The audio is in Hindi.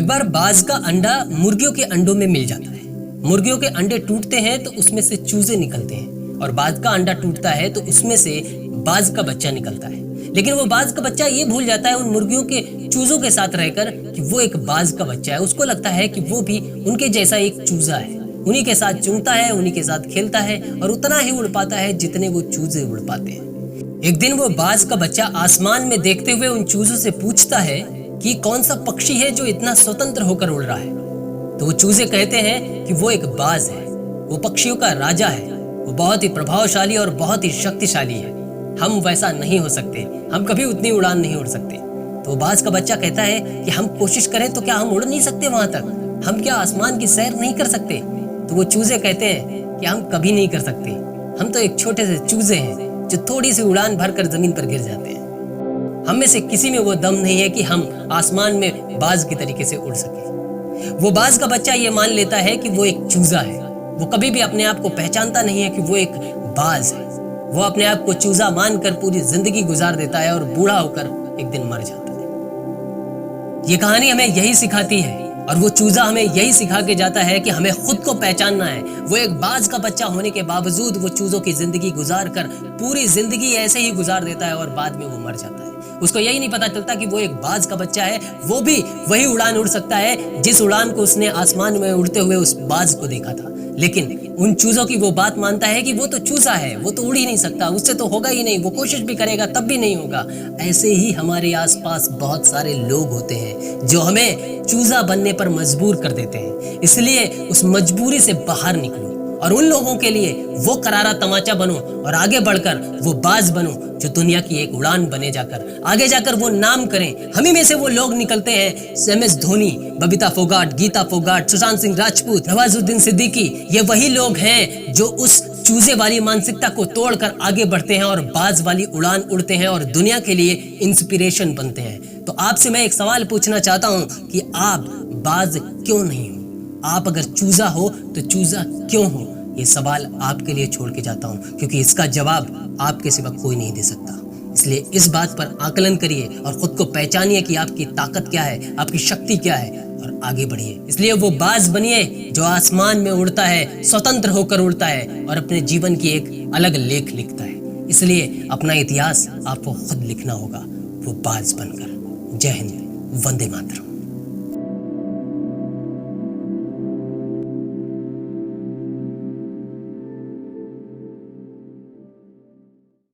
बार बाज का अंडा मुर्गियों के अंडों में मिल जाता है। मुर्गियों के अंडे टूटते हैं तो उसमें से चूजे निकलते हैं और बाज का अंडा टूटता है तो उसमें से बाज का बच्चा निकलता है। लेकिन वो बाज का बच्चा ये भूल जाता है उन मुर्गियों के चूजों के साथ रहकर कि वो एक बाज का बच्चा है। उसको लगता है कि वो भी उनके जैसा एक चूजा है, उन्हीं के साथ चुनता है, उन्हीं के साथ खेलता है और उतना ही उड़ पाता है जितने वो चूजे उड़ पाते हैं। एक दिन वो बाज का बच्चा आसमान में देखते हुए उन चूजों से पूछता है कि कौन सा पक्षी है जो इतना स्वतंत्र होकर उड़ रहा है। तो वो चूजे कहते हैं कि वो एक बाज है, वो पक्षियों का राजा है, वो बहुत ही प्रभावशाली और बहुत ही शक्तिशाली है। हम वैसा नहीं हो सकते, हम कभी उतनी उड़ान नहीं उड़ सकते। तो बाज का बच्चा कहता है कि हम कोशिश करें तो क्या हम उड़ नहीं सकते वहां तक? हम क्या आसमान की सैर नहीं कर सकते? तो वो चूजे कहते हैं कि हम कभी नहीं कर सकते, हम तो एक छोटे से चूजे हैं जो थोड़ी सी उड़ान भरकर जमीन पर गिर जाते हैं। हम में से किसी में वो दम नहीं है कि हम आसमान में बाज के तरीके से उड़ सके। वो बाज का बच्चा ये मान लेता है कि वो एक चूजा है। वो कभी भी अपने आप को पहचानता नहीं है कि वो एक बाज है। वो अपने आप को चूजा मानकर पूरी जिंदगी गुजार देता है और बूढ़ा होकर एक दिन मर जाता है। ये कहानी हमें यही सिखाती है और वो चूजा हमें यही सिखा के जाता है कि हमें खुद को पहचानना है। वो एक बाज का बच्चा होने के बावजूद वो चूजों की जिंदगी गुजार कर पूरी जिंदगी ऐसे ही गुजार देता है और बाद में वो मर जाता है। उसको यही नहीं पता चलता कि वो एक बाज का बच्चा है, वो भी वही उड़ान उड़ सकता है जिस उड़ान को उसने आसमान में उड़ते हुए उस बाज को देखा था। लेकिन उन चूजों की वो बात मानता है कि वो तो चूजा है, वो तो उड़ ही नहीं सकता, उससे तो होगा ही नहीं, वो कोशिश भी करेगा तब भी नहीं होगा। ऐसे ही हमारे आसपास बहुत सारे लोग होते हैं जो हमें चूजा बनने पर मजबूर कर देते हैं। इसलिए उस मजबूरी से बाहर निकलो और उन लोगों के लिए वो करारा तमाचा बनो और आगे बढ़कर वो बाज बनो जो दुनिया की एक उड़ान बने जाकर आगे जाकर वो नाम करें। हम ही में से वो लोग निकलते हैं, MS धोनी, बबीता फोगाट, गीता फोगाट, सुशांत सिंह राजपूत, नवाजुद्दीन सिद्दीकी। ये वही लोग हैं जो उस चूजे वाली मानसिकता को तोड़कर आगे बढ़ते हैं और बाज वाली उड़ान उड़ते हैं और दुनिया के लिए इंस्पिरेशन बनते हैं। तो आपसे मैं एक सवाल पूछना चाहता हूं कि आप बाज क्यों नहीं हो? आप अगर चूजा हो तो चूजा क्यों हो? ये सवाल आपके लिए छोड़ के जाता हूं क्योंकि इसका जवाब आपके सिवा कोई नहीं दे सकता। इसलिए इस बात पर आकलन करिए और खुद को पहचानिए कि आपकी ताकत क्या है, आपकी शक्ति क्या है और आगे बढ़िए। इसलिए वो बाज बनिए जो आसमान में उड़ता है, स्वतंत्र होकर उड़ता है और अपने जीवन की एक अलग लेख लिखता है। इसलिए अपना इतिहास आपको खुद लिखना होगा, वो बाज बनकर। जय हिंद, वंदे मातरम।